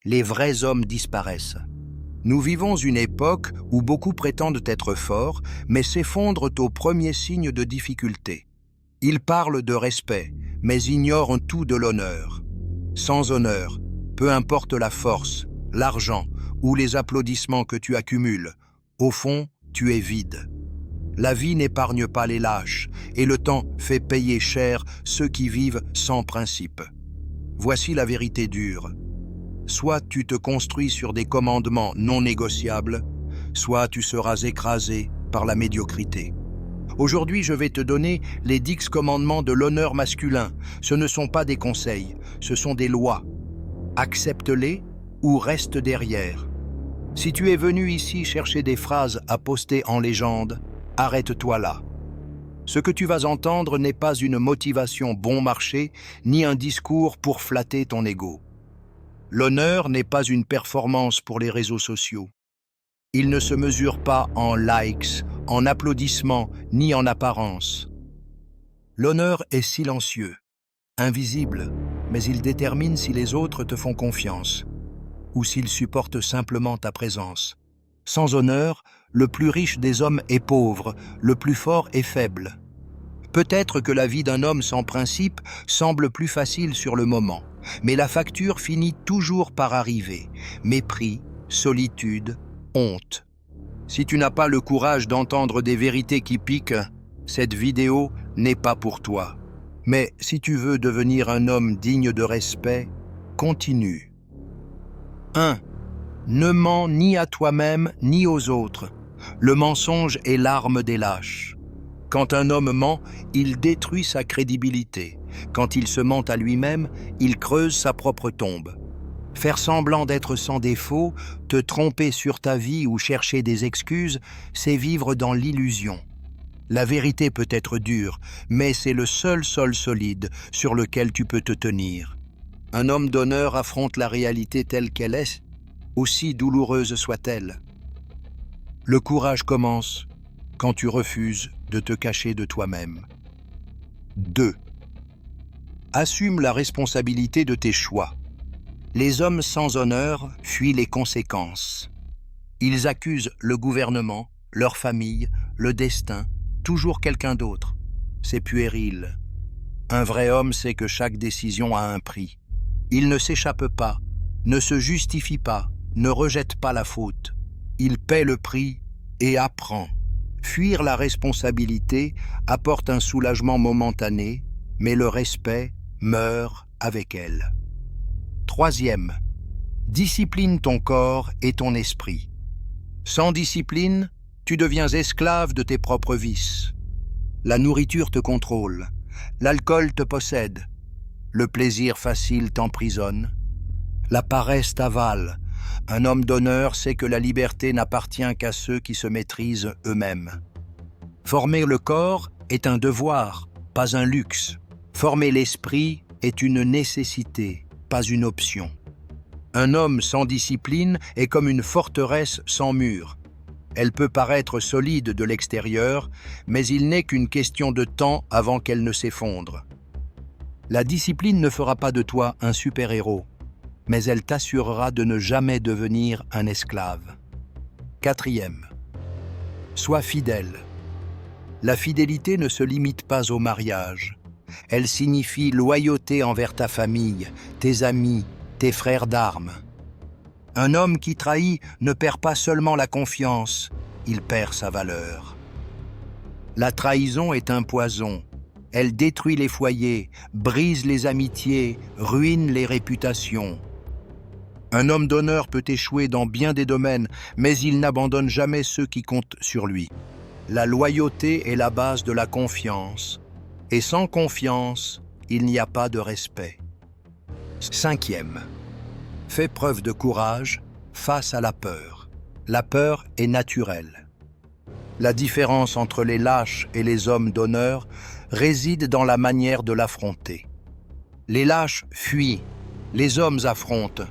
les vrais hommes disparaissent. Nous vivons une époque où beaucoup prétendent être forts, mais s'effondrent au premier signe de difficulté. Ils parlent de respect, mais ignorent tout de l'honneur. Sans honneur, peu importe la force, l'argent ou les applaudissements que tu accumules, au fond, tu es vide. La vie n'épargne pas les lâches, et le temps fait payer cher ceux qui vivent sans principe. Voici la vérité dure. Soit tu te construis sur des commandements non négociables, soit tu seras écrasé par la médiocrité. Aujourd'hui, je vais te donner les 10 commandements de l'honneur masculin. Ce ne sont pas des conseils, ce sont des lois. Accepte-les ou reste derrière. Si tu es venu ici chercher des phrases à poster en légende, arrête-toi là. Ce que tu vas entendre n'est pas une motivation bon marché, ni un discours pour flatter ton ego. L'honneur n'est pas une performance pour les réseaux sociaux. Il ne se mesure pas en likes, en applaudissements, ni en apparence. L'honneur est silencieux, invisible, mais il détermine si les autres te font confiance ou s'ils supportent simplement ta présence. Sans honneur, le plus riche des hommes est pauvre, le plus fort est faible. Peut-être que la vie d'un homme sans principe semble plus facile sur le moment, mais la facture finit toujours par arriver. Mépris, solitude, honte. Si tu n'as pas le courage d'entendre des vérités qui piquent, cette vidéo n'est pas pour toi. Mais si tu veux devenir un homme digne de respect, continue. 1. Ne mens ni à toi-même ni aux autres. Le mensonge est l'arme des lâches. Quand un homme ment, il détruit sa crédibilité. Quand il se ment à lui-même, il creuse sa propre tombe. Faire semblant d'être sans défaut, te tromper sur ta vie ou chercher des excuses, c'est vivre dans l'illusion. La vérité peut être dure, mais c'est le seul sol solide sur lequel tu peux te tenir. Un homme d'honneur affronte la réalité telle qu'elle est, aussi douloureuse soit-elle. Le courage commence quand tu refuses de te cacher de toi-même. 2. Assume la responsabilité de tes choix. Les hommes sans honneur fuient les conséquences. Ils accusent le gouvernement, leur famille, le destin, toujours quelqu'un d'autre. C'est puéril. Un vrai homme sait que chaque décision a un prix. Il ne s'échappe pas, ne se justifie pas, ne rejette pas la faute. Il paie le prix et apprend. Fuir la responsabilité apporte un soulagement momentané, mais le respect meurt avec elle. 3. Discipline ton corps et ton esprit. Sans discipline, tu deviens esclave de tes propres vices. La nourriture te contrôle, l'alcool te possède, le plaisir facile t'emprisonne, la paresse t'avale. Un homme d'honneur sait que la liberté n'appartient qu'à ceux qui se maîtrisent eux-mêmes. Former le corps est un devoir, pas un luxe. Former l'esprit est une nécessité, pas une option. Un homme sans discipline est comme une forteresse sans mur. Elle peut paraître solide de l'extérieur, mais il n'est qu'une question de temps avant qu'elle ne s'effondre. La discipline ne fera pas de toi un super-héros, mais elle t'assurera de ne jamais devenir un esclave. 4. Sois fidèle. La fidélité ne se limite pas au mariage. Elle signifie loyauté envers ta famille, tes amis, tes frères d'armes. Un homme qui trahit ne perd pas seulement la confiance, il perd sa valeur. La trahison est un poison. Elle détruit les foyers, brise les amitiés, ruine les réputations. Un homme d'honneur peut échouer dans bien des domaines, mais il n'abandonne jamais ceux qui comptent sur lui. La loyauté est la base de la confiance. Et sans confiance, il n'y a pas de respect. 5. Fais preuve de courage face à la peur. La peur est naturelle. La différence entre les lâches et les hommes d'honneur réside dans la manière de l'affronter. Les lâches fuient, les hommes affrontent.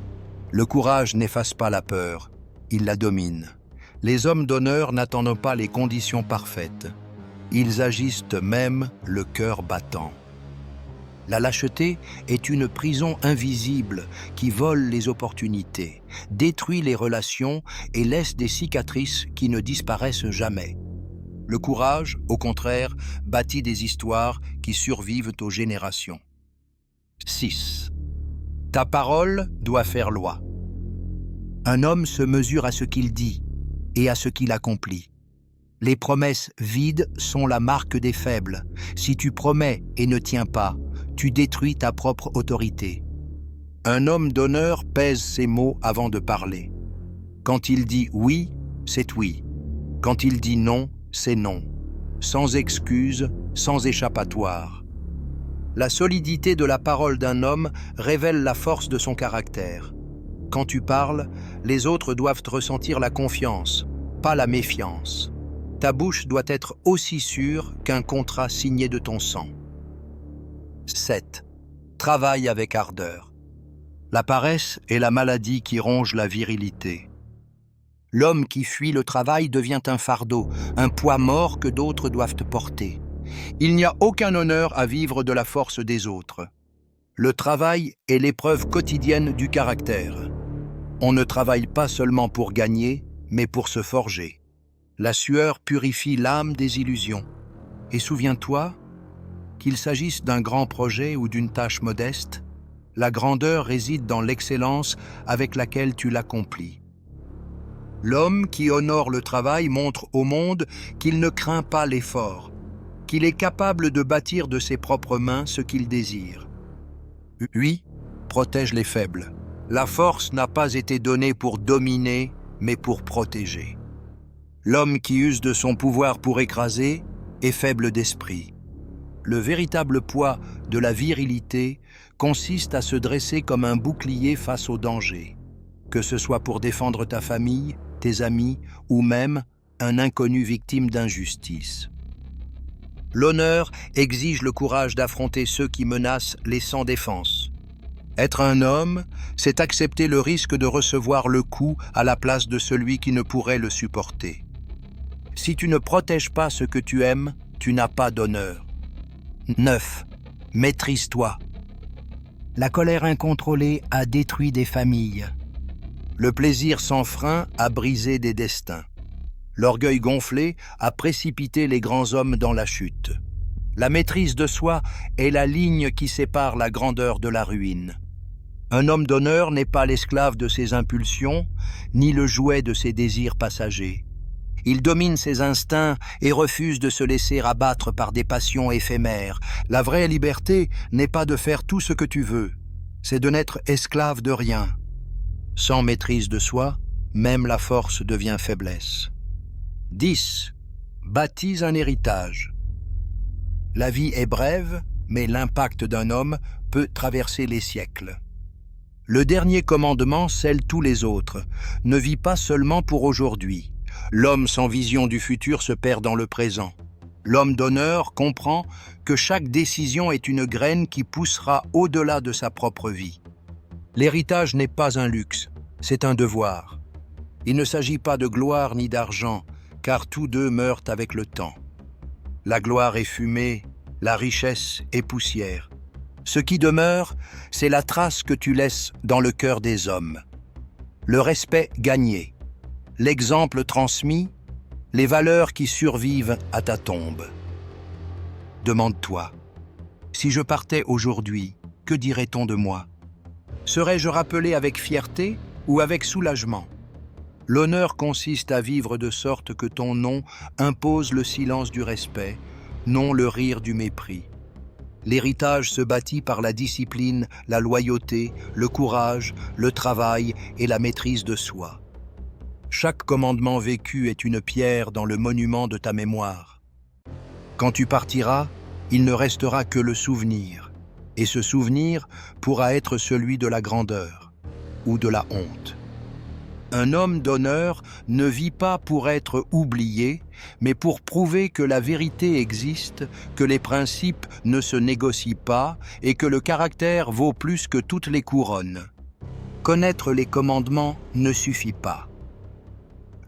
Le courage n'efface pas la peur, il la domine. Les hommes d'honneur n'attendent pas les conditions parfaites. Ils agissent même le cœur battant. La lâcheté est une prison invisible qui vole les opportunités, détruit les relations et laisse des cicatrices qui ne disparaissent jamais. Le courage, au contraire, bâtit des histoires qui survivent aux générations. 6. Ta parole doit faire loi. Un homme se mesure à ce qu'il dit et à ce qu'il accomplit. Les promesses vides sont la marque des faibles. Si tu promets et ne tiens pas, tu détruis ta propre autorité. Un homme d'honneur pèse ses mots avant de parler. Quand il dit oui, c'est oui. Quand il dit non, c'est non. Sans excuse, sans échappatoire. La solidité de la parole d'un homme révèle la force de son caractère. Quand tu parles, les autres doivent ressentir la confiance, pas la méfiance. Ta bouche doit être aussi sûre qu'un contrat signé de ton sang. 7. Travaille avec ardeur. La paresse est la maladie qui ronge la virilité. L'homme qui fuit le travail devient un fardeau, un poids mort que d'autres doivent porter. Il n'y a aucun honneur à vivre de la force des autres. Le travail est l'épreuve quotidienne du caractère. On ne travaille pas seulement pour gagner, mais pour se forger. La sueur purifie l'âme des illusions. Et souviens-toi, qu'il s'agisse d'un grand projet ou d'une tâche modeste, la grandeur réside dans l'excellence avec laquelle tu l'accomplis. L'homme qui honore le travail montre au monde qu'il ne craint pas l'effort, qu'il est capable de bâtir de ses propres mains ce qu'il désire. Oui, protège les faibles. La force n'a pas été donnée pour dominer, mais pour protéger. L'homme qui use de son pouvoir pour écraser est faible d'esprit. Le véritable poids de la virilité consiste à se dresser comme un bouclier face au danger, que ce soit pour défendre ta famille, tes amis ou même un inconnu victime d'injustice. L'honneur exige le courage d'affronter ceux qui menacent les sans défense. Être un homme, c'est accepter le risque de recevoir le coup à la place de celui qui ne pourrait le supporter. Si tu ne protèges pas ce que tu aimes, tu n'as pas d'honneur. 9. Maîtrise-toi. La colère incontrôlée a détruit des familles. Le plaisir sans frein a brisé des destins. L'orgueil gonflé a précipité les grands hommes dans la chute. La maîtrise de soi est la ligne qui sépare la grandeur de la ruine. Un homme d'honneur n'est pas l'esclave de ses impulsions, ni le jouet de ses désirs passagers. Il domine ses instincts et refuse de se laisser abattre par des passions éphémères. La vraie liberté n'est pas de faire tout ce que tu veux, c'est de n'être esclave de rien. Sans maîtrise de soi, même la force devient faiblesse. 10. Bâtis un héritage. La vie est brève, mais l'impact d'un homme peut traverser les siècles. Le dernier commandement scelle tous les autres. Ne vis pas seulement pour aujourd'hui. L'homme sans vision du futur se perd dans le présent. L'homme d'honneur comprend que chaque décision est une graine qui poussera au-delà de sa propre vie. L'héritage n'est pas un luxe, c'est un devoir. Il ne s'agit pas de gloire ni d'argent, car tous deux meurent avec le temps. La gloire est fumée, la richesse est poussière. Ce qui demeure, c'est la trace que tu laisses dans le cœur des hommes. Le respect gagné, l'exemple transmis, les valeurs qui survivent à ta tombe. Demande-toi, si je partais aujourd'hui, que dirait-on de moi? Serais-je rappelé avec fierté ou avec soulagement? L'honneur consiste à vivre de sorte que ton nom impose le silence du respect, non le rire du mépris. L'héritage se bâtit par la discipline, la loyauté, le courage, le travail et la maîtrise de soi. Chaque commandement vécu est une pierre dans le monument de ta mémoire. Quand tu partiras, il ne restera que le souvenir, et ce souvenir pourra être celui de la grandeur ou de la honte. Un homme d'honneur ne vit pas pour être oublié, mais pour prouver que la vérité existe, que les principes ne se négocient pas et que le caractère vaut plus que toutes les couronnes. Connaître les commandements ne suffit pas.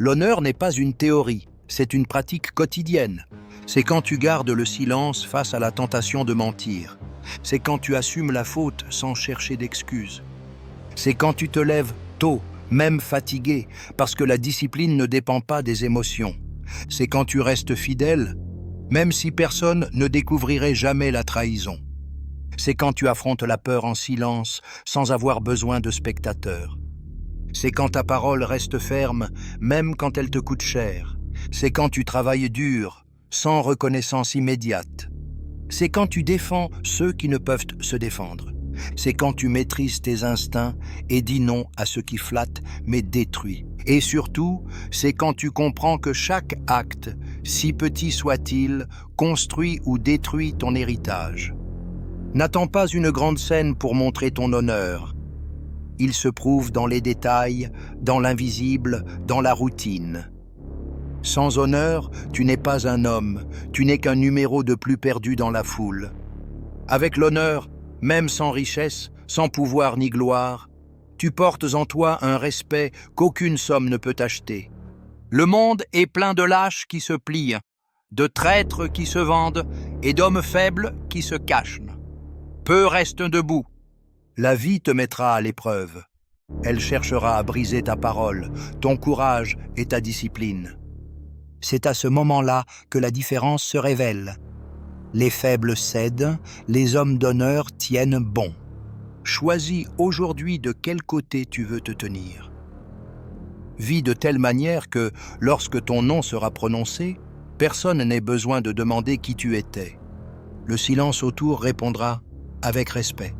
L'honneur n'est pas une théorie, c'est une pratique quotidienne. C'est quand tu gardes le silence face à la tentation de mentir. C'est quand tu assumes la faute sans chercher d'excuses. C'est quand tu te lèves tôt, même fatigué, parce que la discipline ne dépend pas des émotions. C'est quand tu restes fidèle, même si personne ne découvrirait jamais la trahison. C'est quand tu affrontes la peur en silence, sans avoir besoin de spectateurs. C'est quand ta parole reste ferme, même quand elle te coûte cher. C'est quand tu travailles dur, sans reconnaissance immédiate. C'est quand tu défends ceux qui ne peuvent se défendre. C'est quand tu maîtrises tes instincts et dis non à ce qui flatte mais détruit. Et surtout, c'est quand tu comprends que chaque acte, si petit soit-il, construit ou détruit ton héritage. N'attends pas une grande scène pour montrer ton honneur. Il se prouve dans les détails, dans l'invisible, dans la routine. Sans honneur, tu n'es pas un homme, tu n'es qu'un numéro de plus perdu dans la foule. Avec l'honneur, même sans richesse, sans pouvoir ni gloire, tu portes en toi un respect qu'aucune somme ne peut acheter. Le monde est plein de lâches qui se plient, de traîtres qui se vendent et d'hommes faibles qui se cachent. Peu restent debout. La vie te mettra à l'épreuve. Elle cherchera à briser ta parole, ton courage et ta discipline. C'est à ce moment-là que la différence se révèle. Les faibles cèdent, les hommes d'honneur tiennent bon. Choisis aujourd'hui de quel côté tu veux te tenir. Vis de telle manière que, lorsque ton nom sera prononcé, personne n'ait besoin de demander qui tu étais. Le silence autour répondra avec respect.